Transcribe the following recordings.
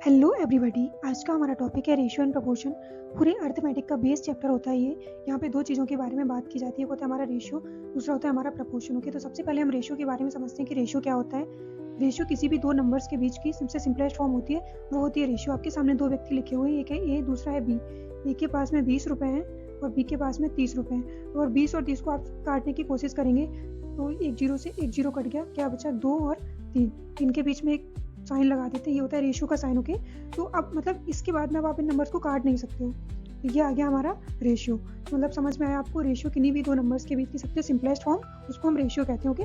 Hello everybody. आज का हमारा टॉपिक है रेशियो एंड प्रोपोर्शन। पूरे अर्थमेटिक का बेस चैप्टर होता है ये। यहाँ पे दो चीज़ों के बारे में बात की जाती है, एक होता है हमारा रेशियो, दूसरा होता है हमारा प्रोपोर्शन। ओके, तो सबसे पहले हम रेशियो के बारे में समझते हैं कि रेशियो क्या होता है। रेशियो किसी भी दो नंबर्स के बीच की सबसे सिंपलेस्ट फॉर्म होती है, वो होती है रेशियो। आपके सामने दो व्यक्ति लिखे हुए हैं, एक है ए, दूसरा है बी। ए के पास में 20 रुपये हैं और बी के पास में 30 रुपये हैं, और 20 और 30 को आप काटने की कोशिश करेंगे तो एक जीरो से एक जीरो कट गया, क्या बचा 2 और 3। इनके बीच में एक साइन लगा देते हैं, ये होता है रेशियो का साइन। ओके, तो अब मतलब इसके बाद में अब आप इन नंबर्स को काट नहीं सकते हो, तो ये आ गया हमारा रेशियो। मतलब समझ में आया आपको, रेशियो किन्हीं भी दो नंबर्स के बीच की सबसे सिंपलेस्ट फॉर्म, उसको हम रेशियो कहते हैं। ओके,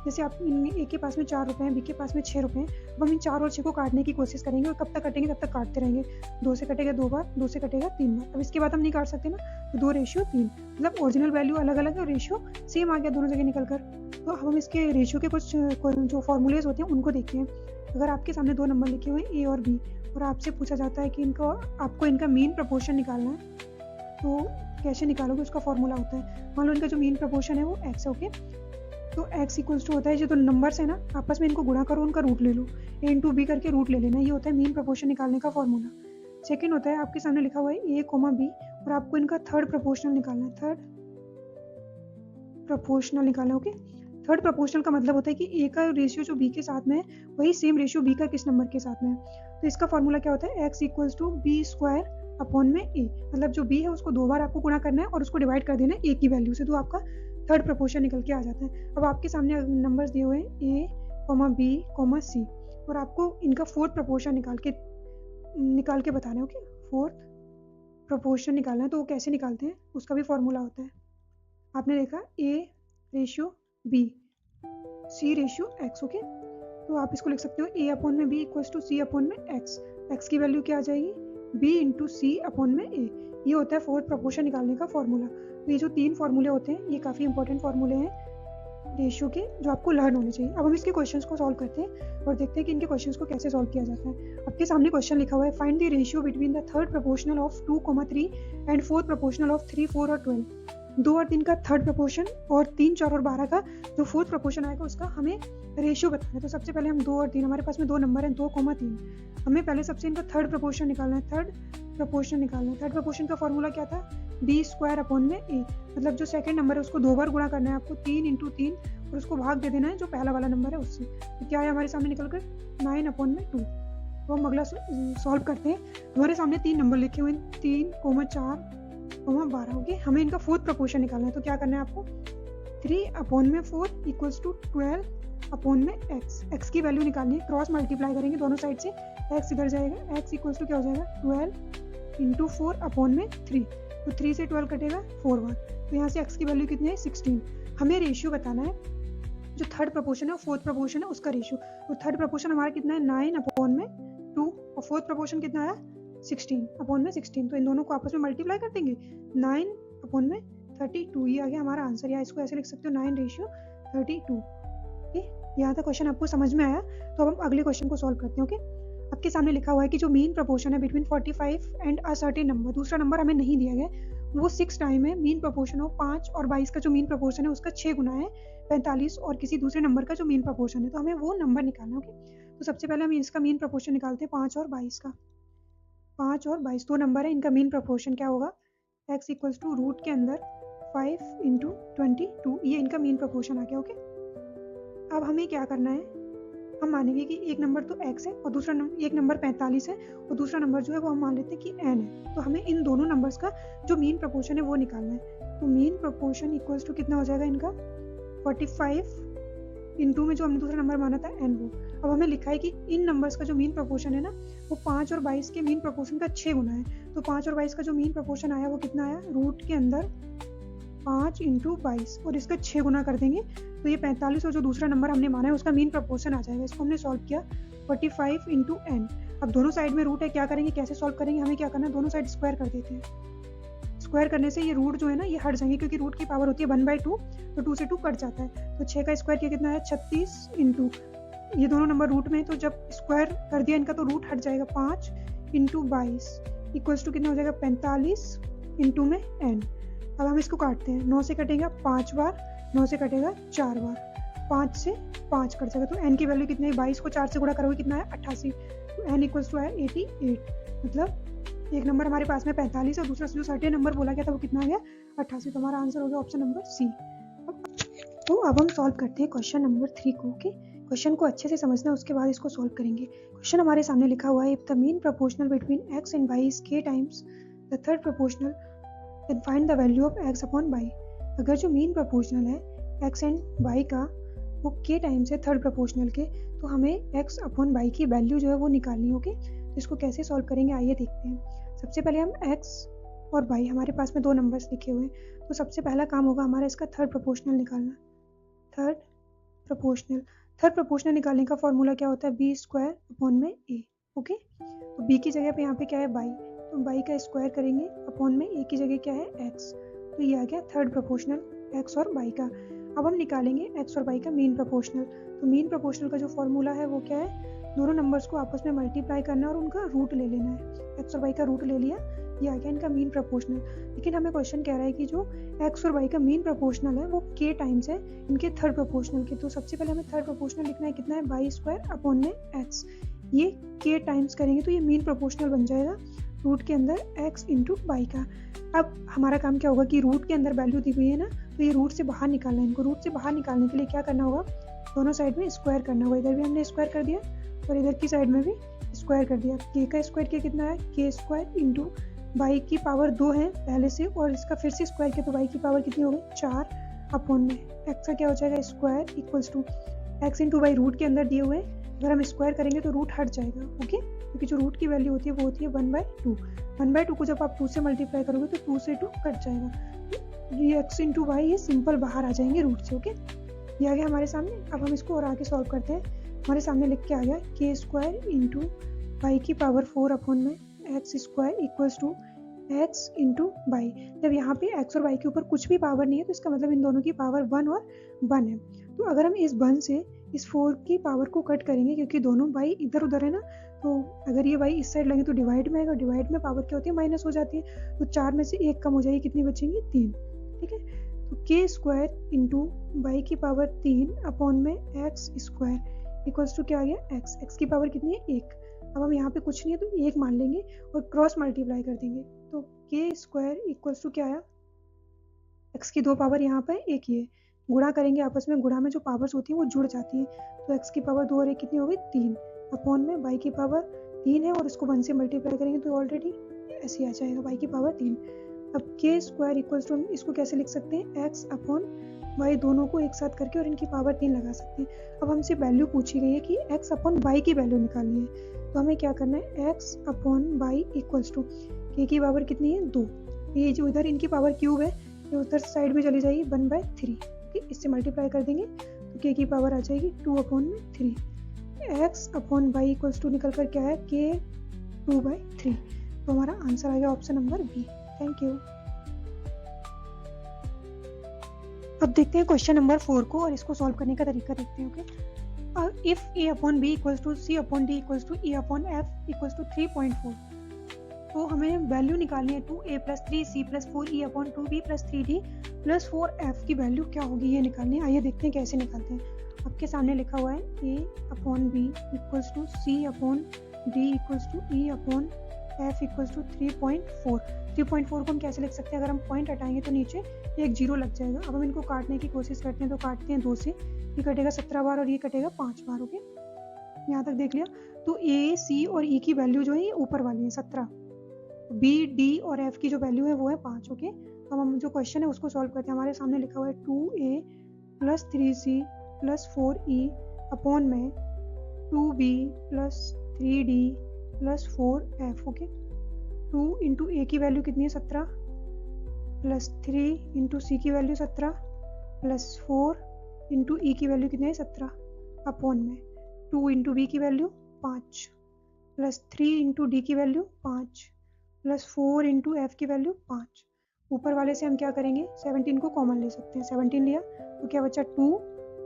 जैसे आप ए के पास में 4 रुपये हैं, बी के पास में 6 रुपये हैं, अब हम इन 4 और 6 को काटने की कोशिश करेंगे, और कब तक कटेंगे तब तक काटते रहेंगे। 2 से कटेगा 2 बार, 2 से कटेगा 3 बार। अब इसके बाद हम नहीं काट सकते ना, तो 2 रेशियो 3, मतलब ओरिजिनल वैल्यू अलग अलग है और रेशियो सेम आ गया दोनों जगह निकल कर। तो अब हम इसके रेशियो के कुछ जो फॉर्मूलेज होते हैं उनको देखते हैं। अगर आपके सामने दो नंबर लिखे हुए हैं ए और बी, और आपसे पूछा जाता है कि आपको इनका मीन प्रपोर्शन निकालना है, तो कैसे निकालोगे, उसका फॉर्मूला होता है। मान लो इनका जो मीन प्रपोर्शन है वो एक्स है। ओके, तो एक्स इक्वल्स टू होता है, जो दो नंबर्स है ना आपस में इनको गुणा करो, उनका रूट ले लो, ए इंटू बी करके रूट ले लेना। ये होता है मीन प्रपोर्शन निकालने का फॉर्मूला। सेकेंड होता है, आपके सामने लिखा हुआ है ए कोमा बी, और आपको इनका थर्ड प्रपोर्शनल निकालना है। थर्ड प्रपोर्शनल निकालना है। ओके, थर्ड प्रोपोर्शनल का मतलब होता है कि ए का रेशियो जो बी के साथ में है, वही सेम रेशियो बी का किस नंबर के साथ में है। तो इसका फॉर्मूला क्या होता है, x equals to b square upon में ए। मतलब जो बी है उसको 2 बार आपको गुणा करना है और उसको डिवाइड कर देना है ए की वैल्यू से, तो आपका थर्ड प्रोपोर्शन निकल के आ जाता है। अब आपके सामने नंबर्स दिए हुए हैं ए कॉमा बी कॉमा सी, और आपको इनका फोर्थ प्रोपोर्शन निकाल के बताना है। ओके, फोर्थ प्रोपोर्शन निकालना है, तो वो कैसे निकालते हैं उसका भी फॉर्मूला होता है। आपने देखा a ratio b, c ratio x. Okay, तो आप इसको लिख सकते हो ए अपॉन में b equals to c upon में एक्स। एक्स की वैल्यू क्या आ जाएगी, बी इंटू सी अपॉन में ए। ये होता है फोर्थ प्रोपोर्शन निकालने का फॉर्मूला। तो ये जो 3 फॉर्मूले होते हैं, ये काफ़ी इंपॉर्टेंट फॉर्मूले हैं रेशियो के, जो आपको लर्न होने चाहिए। अब हम इसके क्वेश्चंस को सॉल्व करते हैं और देखते हैं कि इनके क्वेश्चंस को कैसे सॉल्व किया जाता है। आपके सामने क्वेश्चन लिखा हुआ है, find the ratio between the third proportional of 2,3 and fourth proportional of 3, 4 और 12। 2 और 3 का थर्ड प्रोपोर्शन और 3, 4 और 12 का जो फोर्थ प्रोपोर्शन आएगा उसका हमें रेशियो बताना है। तो सबसे पहले हम 2 और 3, हमारे पास में 2 नंबर हैं 2,3, हमें पहले सबसे इनका थर्ड प्रोपोर्शन निकालना है। थर्ड प्रोपोर्शन का फॉर्मूला क्या था, बी स्क्वायर अपॉन में ए। मतलब जो सेकंड नंबर है उसको 2 बार गुणा करना है आपको, 3 इंटू 3, और उसको भाग दे देना है जो पहला वाला नंबर है उससे। तो क्या है हमारे सामने निकल कर 9 अपॉन में 2। तो हम अगला सॉल्व करते हैं। हमारे सामने 3 नंबर लिखे हुए हैं 3, 4, 12। ओके, हमें इनका फोर्थ प्रोपोर्शन निकालना है, तो क्या करना है आपको, 3 अपॉन में 4 इक्वल्स टू 12 अपॉन में एक्स। एक्स की वैल्यू निकालनी है, क्रॉस मल्टीप्लाई करेंगे दोनों साइड से, एक्स इधर जाएगा, एक्स इक्वल्स टू क्या हो जाएगा 12 इंटू 4 अपॉन में 3। तो 3 से 12 कटेगा 4 बार, तो यहाँ से एक्स की वैल्यू कितनी है 16। हमें रेशियो बताना है, जो थर्ड प्रोपोर्शन है और फोर्थ प्रोपोर्शन है उसका रेशियो। तो थर्ड प्रोपोर्शन हमारा कितना है 9 अपॉन में 2, और फोर्थ प्रोपोर्शन कितना आया 16 अपॉन में 16। तो इन दोनों को आपस में मल्टीप्लाई कर देंगे, 9 अपॉन में 32। ये आ गया हमारा आंसर, या इसको ऐसे लिख सकते हो 9 रेशियो 32। ओके, यहाँ तक क्वेश्चन आपको समझ में आया। तो अब हम अगले क्वेश्चन को सॉल्व करते हैं। ओके, आपके सामने लिखा हुआ है कि जो मीन प्रोपोर्शन है between 45 and a certain number, दूसरा नंबर हमें नहीं दिया गया, वो 6 टाइम है। मीन प्रोपोर्शन हो 5 और 22 का जो मीन प्रोपोर्शन है उसका 6 गुना है 45, और किसी दूसरे नंबर का जो मीन प्रोपोर्शन है, तो हमें वो नंबर निकालना है। ओके, तो सबसे पहले हम इसका मीन प्रोपोर्शन निकालते हैं 5 और 22 का। 5 और 22 दो नंबर है, इनका मीन प्रोपोर्शन क्या होगा, x इक्वल्स टू रूट के अंदर 5 इंटू 22। ये इनका मीन प्रोपोर्शन आ गया। ओके, अब हमें क्या करना है, हम मानेंगे कि एक नंबर तो x है और दूसरा एक नंबर 45 है, और दूसरा नंबर जो है वो हम मान लेते हैं कि n है। तो हमें इन दोनों नंबर्स का जो मीन प्रोपोर्शन है वो निकालना है। तो मीन प्रोपोर्शन इक्वल्स टू कितना हो जाएगा इनका 45 इंटू में जो हमने दूसरा नंबर माना था n वो। अब हमें लिखा है कि इन नंबर्स का जो मीन प्रोपोर्शन है ना, वो 5 और 22 के मीन प्रोपोर्शन का 6 गुना है। तो 5 और 22 का जो मीन प्रोपोर्शन आया वो कितना आया, रूट के अंदर 5 इंटू 22, और इसका 6 गुना कर देंगे, तो ये 45 और जो दूसरा नंबर हमने माना है उसका मीन प्रोपोर्शन आ जाएगा। इसको हमने सॉल्व किया 45 इंटू n। अब दोनों साइड में रूट है, क्या करेंगे, कैसे सॉल्व करेंगे, हमें क्या करना है, दोनों साइड स्क्वायर कर देते हैं। स्क्वायर करने से ये रूट जो है ना ये हट जाएंगे, क्योंकि रूट की पावर होती है 1/2, तो 2 से 2 कट जाता है। तो 6 का स्क्वायर किया कितना है 36 इंटू, ये दोनों नंबर रूट में है, तो जब स्क्वायर कर दिया इनका तो रूट हट जाएगा, 5 इंटू 22 इक्वल्स टू कितना हो जाएगा 45 इंटू में n। अब हम इसको काटते हैं, 9 से कटेगा 5 बार, 9 से कटेगा 4 बार, 5 से 5 कट जाएगा। तो n की वैल्यू कितनी है, 22 को 4 से गुणा करोगे कितना है 88। n इक्वल्स टू है 88, मतलब एक नंबर हमारे पास में 45 और दूसरा जो सर्टेन नंबर बोला गया था वो कितना आ गया 88। तो हमारा आंसर हो गया ऑप्शन नंबर सी। तो अब हम सॉल्व करते हैं क्वेश्चन नंबर 3 को। ओके, क्वेश्चन को अच्छे से समझना, उसके बाद इसको सॉल्व करेंगे। क्वेश्चन हमारे सामने लिखा हुआ है, if the mean proportional between x and y is k times the third proportional then find the value of x upon y। अगर जो मीन प्रोपोर्शनल है x एंड y का वो k टाइम्स है थर्ड प्रोपोर्शनल के, तो हमें x upon y की वैल्यू जो है वो निकालनी होगी। तो इसको कैसे सॉल्व करेंगे आइए देखते हैं। सबसे पहले हम x और y, हमारे पास में दो नंबर्स लिखे हुए हैं, तो सबसे पहला काम होगा हमारा इसका थर्ड प्रोपोर्शनल निकालना। थर्ड प्रोपोर्शनल निकालने का फॉर्मूला क्या होता है, बी स्क्वायर अपॉन में ए। ओके, तो बी की जगह पे यहाँ पे क्या है बाई, तो बाई का स्क्वायर करेंगे अपॉन में ए की जगह क्या है एक्स। तो ये आ गया थर्ड प्रोपोर्शनल एक्स और बाई का। अब हम निकालेंगे एक्स और बाई का मीन प्रोपोर्शनल। तो मीन प्रोपोर्शनल का जो फॉर्मूला है वो क्या है, दोनों नंबर्स को आपस में मल्टीप्लाई करना है और उनका रूट ले लेना है। एक्स और बाई का रूट ले लिया, ये आ गया इनका मीन प्रोपोर्शनल। लेकिन हमें क्वेश्चन कह रहा है कि जो एक्स और वाई का मीन प्रोपोर्शनल है वो के टाइम्स है इनके थर्ड प्रोपोर्शनल के। तो सबसे पहले हमें थर्ड प्रोपोर्शनल लिखना है, कितना है वाई स्क्वायर अपॉन में एक्स। ये के टाइम्स करेंगे तो ये मीन प्रोपोर्शनल बन जाएगा रूट के अंदर एक्स इंटू वाई का। अब हमारा काम क्या होगा कि रूट के अंदर वैल्यू दी हुई है ना, तो ये रूट से बाहर निकालना है। इनको रूट से बाहर निकालने के लिए क्या करना होगा, दोनों साइड में स्क्वायर करना होगा। इधर भी हमने स्क्वायर कर दिया और इधर की साइड में भी स्क्वायर कर दिया। के का स्क्वायर के कितना है, के स्क्वायर इंटू वाई की पावर 2 है पहले से, और इसका फिर से स्क्वायर किया तो वाई की पावर कितनी हो गई 4 अपॉन में एक्स का क्या हो जाएगा square equals to x into y root के अंदर दिए हुए। अगर हम स्क्वायर करेंगे तो रूट हट जाएगा। ओके, क्योंकि जो रूट की वैल्यू होती है वो होती है 1/2। 1/2 को जब आप 2 से मल्टीप्लाई करोगे तो 2 से 2 कट जाएगा, तो ये एक्स इंटू वाई ये सिंपल बाहर आ जाएंगे रूट से। ओके, ये आ गया हमारे सामने। अब हम इसको और आगे सॉल्व करते हैं। हमारे सामने लिख के आ गया के स्क्वायर इंटू वाई की पावर 4 अपॉन में x square equals to x into y. जब यहाँ पे एक्स और वाई के ऊपर कुछ भी पावर नहीं है तो इसका मतलब इन दोनों की पावर 1 और 1 है। तो अगर हम इस 1 से इस 4 की पावर को कट करेंगे, क्योंकि दोनों वाई इधर उधर है ना, तो अगर ये वाई इस साइड लगे तो डिवाइड में आएगा, डिवाइड में पावर क्या होती है माइनस हो जाती है। तो 4 में से 1 कम हो जाएगी, कितनी बचेंगी 3। ठीक है, तो के स्क्वायर इंटू वाई की पावर 3 अपॉन में एक्स स्क्वायर इक्वल्स टू क्या आ गया एक्स। एक्स की पावर कितनी है 1। अब हम यहाँ पे कुछ नहीं है तो 1 मान लेंगे और क्रॉस मल्टीप्लाई कर देंगे। तो के स्क्वायर इक्वल्स टू क्या आया, एक्स की 2 पावर यहाँ पर एक ही है, गुणा करेंगे आपस में, गुणा में जो पावर्स होती है वो जुड़ जाती है। तो एक्स की पावर 2 और 1 कितनी हो गई 3 अपॉन में वाई की पावर 3 है और इसको 1 से मल्टीप्लाई करेंगे तो ऑलरेडी ऐसे आ जाएगा वाई की पावर 3। अब के स्क्वायर इक्वल्स टू हम इसको कैसे लिख सकते हैं, एक्स अपॉन वाई दोनों को एक साथ करके और इनकी पावर 3 लगा सकते हैं। अब हमसे वैल्यू पूछी गई है कि एक्स अपॉन वाई की वैल्यू निकालनी है। तो हमें क्या करना है, x upon y equals to k की पावर कितनी है 2, ये जो इधर इनकी पावर क्यूब है ये उधर साइड में चली जाएगी 1/3। इससे मल्टीप्लाई कर देंगे तो के की पावर आ जाएगी 2 अपॉन में 3। X upon y equals to निकल कर क्या है के 2/3। तो हमारा आंसर आ गया option number b. Thank you. अब देखते हैं क्वेश्चन नंबर 4 को और इसको सॉल्व करने का तरीका देखते हैं। Okay, if a upon b equals to c upon d equals to a upon f equals to 3.4, तो हमें वैल्यू निकालनी है 2a plus 3c plus 4e upon 2b plus 3d plus 4f की वैल्यू क्या होगी ये निकालनी है। आइए देखते हैं कैसे निकालते हैं। आपके सामने लिखा हुआ है a upon b equals to c upon d equals to e upon f equals to 3.4। 3.4 को हम कैसे लिख सकते हैं, अगर हम पॉइंट हटाएंगे तो नीचे एक जीरो लग जाएगा। अब हम इनको काटने की कोशिश करते हैं, तो काटते हैं 2 से, ये कटेगा 17 बार और ये कटेगा 5 बार। ओके, यहाँ तक देख लिया। तो a c और e की वैल्यू जो है ये ऊपर वाली है 17, बी डी और एफ की जो वैल्यू है वो है 5। ओके, अब हम जो क्वेश्चन है उसको सॉल्व करते हैं। हमारे सामने लिखा हुआ है 2a plus 3c plus 4e upon में 2b plus 3d plus 4f। Okay, 2 into a की वैल्यू कितनी है 17 प्लस 3 इंटू सी की वैल्यू 17 प्लस 4 इंटू ई की वैल्यू कितनी है 17 अपॉन में 2 इंटू बी की वैल्यू 5 प्लस 3 इंटू डी की वैल्यू 5 प्लस 4 इंटू एफ की वैल्यू 5। ऊपर वाले से हम क्या करेंगे, 17 को कॉमन ले सकते हैं। 17 लिया तो क्या बचा 2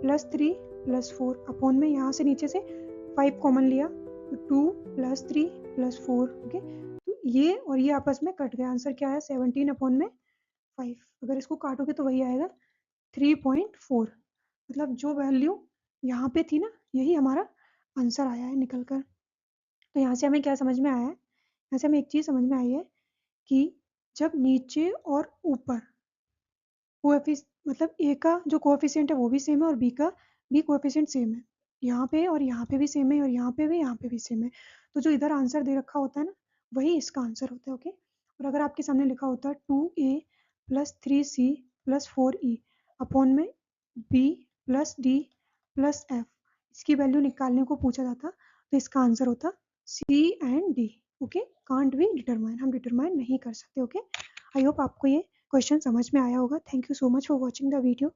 प्लस 3 प्लस 4 अपॉन में यहाँ से नीचे से 5 कॉमन लिया तो 2 प्लस 3 प्लस 4। ओके, तो ये और ये आपस में कट गया। आंसर क्या है 17 अपॉन में 5। अगर इसको काटोगे तो वही आएगा 3.4। मतलब जो वैल्यू यहाँ पे थी ना यही हमारा आंसर आया है निकल कर। तो यहाँ से हमें क्या समझ में आया है, यहाँ से हमें एक चीज़ समझ में आई है कि जब नीचे और ऊपर मतलब ए का जो कोएफिशिएंट है वो भी सेम है और बी का भी कोएफिशिएंट सेम है, यहाँ पे और यहाँ पे भी सेम है और यहाँ पे भी सेम है, तो जो इधर आंसर दे रखा होता है ना वही इसका आंसर होता है। ओके, और अगर आपके सामने लिखा होता है 2a plus 3c plus 4e upon में b plus d plus f, इसकी वैल्यू निकालने को पूछा जाता तो इसका आंसर होता c and d। Okay, can't be determine, हम डिटरमाइन नहीं कर सकते। ओके, आई होप आपको ये क्वेश्चन समझ में आया होगा। Thank you so much for watching the video.